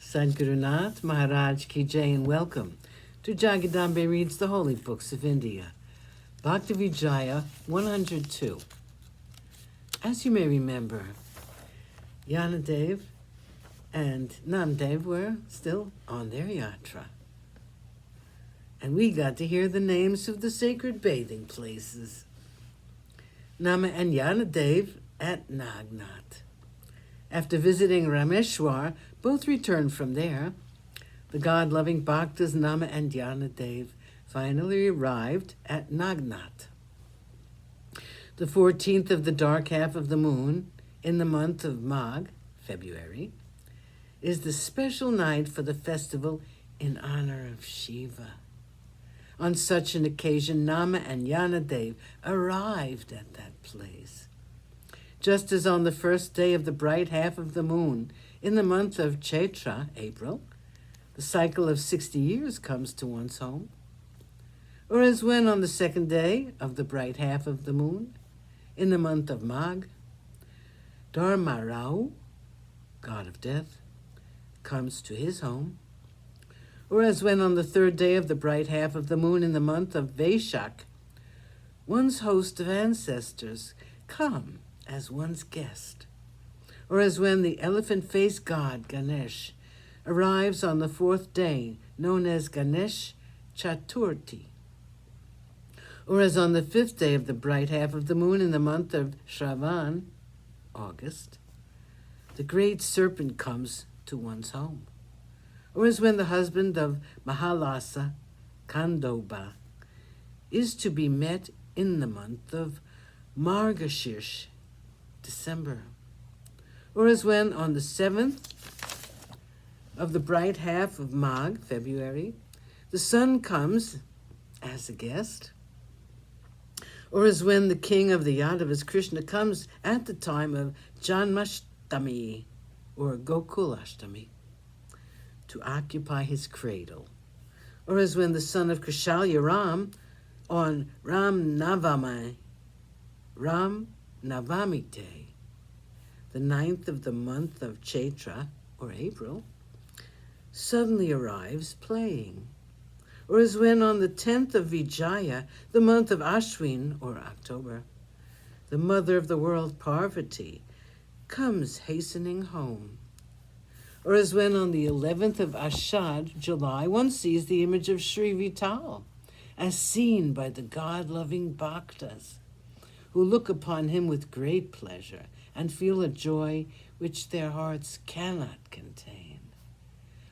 Sadhguru Nath Maharaj Ki Jai, and welcome to Jagadambe Reads the Holy Books of India, Bhaktavijaya102. As you may remember, Yanadev and Namdev were still on their yatra, and we got to hear the names of the sacred bathing places. Nama and Yanadev at Nagnath. After visiting Rameshwar, both returned from there. The God-loving Bhaktas Nama and Yanadev finally arrived at Nagnath. The 14th of the dark half of the moon, in the month of Magh, February, is the special night for the festival in honor of Shiva. On such an occasion, Nama and Yanadev arrived at that place. Just as on the first day of the bright half of the moon, in the month of Chaitra, April, the cycle of 60 years comes to one's home. Or as when on the second day of the bright half of the moon, in the month of Magh, Dharmarao, god of death, comes to his home. Or as when on the third day of the bright half of the moon, in the month of Vaishak, one's host of ancestors come as one's guest. Or as when the elephant-faced god Ganesh arrives on the fourth day, known as Ganesh Chaturthi. Or as on the fifth day of the bright half of the moon, in the month of Shravan, August, the great serpent comes to one's home. Or as when the husband of Mahalasa, Kandoba, is to be met in the month of Margashirsh, December. Or as when on the 7th of the bright half of Magh, February, the sun comes as a guest. Or as when the king of the Yadavas, Krishna, comes at the time of Janmashtami, or Gokulashtami, to occupy his cradle. Or as when the son of Krishalya, Ram, on Ram Navami Day, the 9th of the month of Chaitra, or April, suddenly arrives playing. Or as when on the 10th of Vijaya, the month of Ashwin, or October, the mother of the world, Parvati, comes hastening home. Or as when on the 11th of Ashad, July, one sees the image of Sri Vital, as seen by the God-loving Bhaktas, who look upon him with great pleasure and feel a joy which their hearts cannot contain.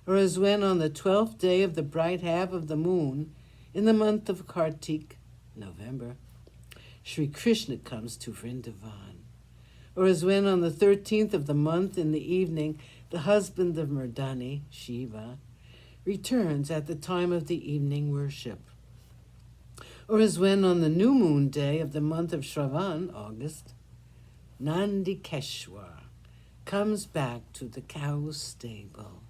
Or as when on the 12th day of the bright half of the moon, in the month of Kartik, November, Sri Krishna comes to Vrindavan. Or as when on the 13th of the month in the evening, the husband of Mardani, Shiva, returns at the time of the evening worship. Or as when on the new moon day of the month of Shravan, August, Nandikeshwar comes back to the cow stable.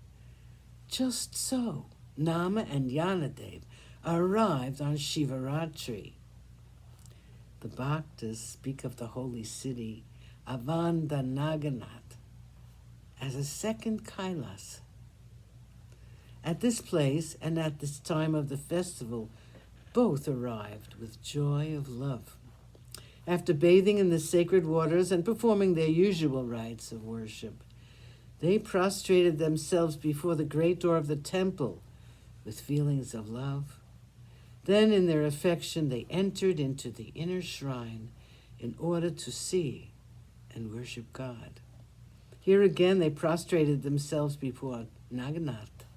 Just so, Nama and Yanadev arrived on Shivaratri. The Bhaktas speak of the holy city, Avandhanaganath, as a second Kailas. At this place and at this time of the festival, both arrived with joy of love. After bathing in the sacred waters and performing their usual rites of worship, they prostrated themselves before the great door of the temple with feelings of love. Then in their affection they entered into the inner shrine in order to see and worship God. Here again they prostrated themselves before Naganath.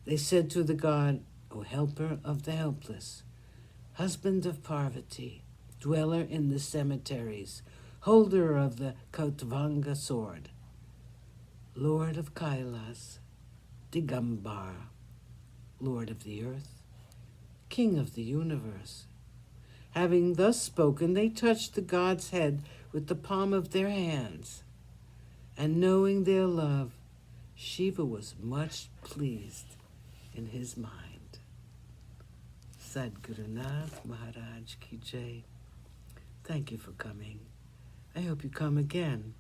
They said to the god, O helper of the helpless, husband of Parvati, dweller in the cemeteries, holder of the Kautvanga sword, Lord of Kailas, Digambar, Lord of the earth, King of the universe. Having thus spoken, they touched the god's head with the palm of their hands, and knowing their love, Shiva was much pleased in his mind. Sadhguru Nath Maharaj Ki Jai. Thank you for coming. I hope you come again.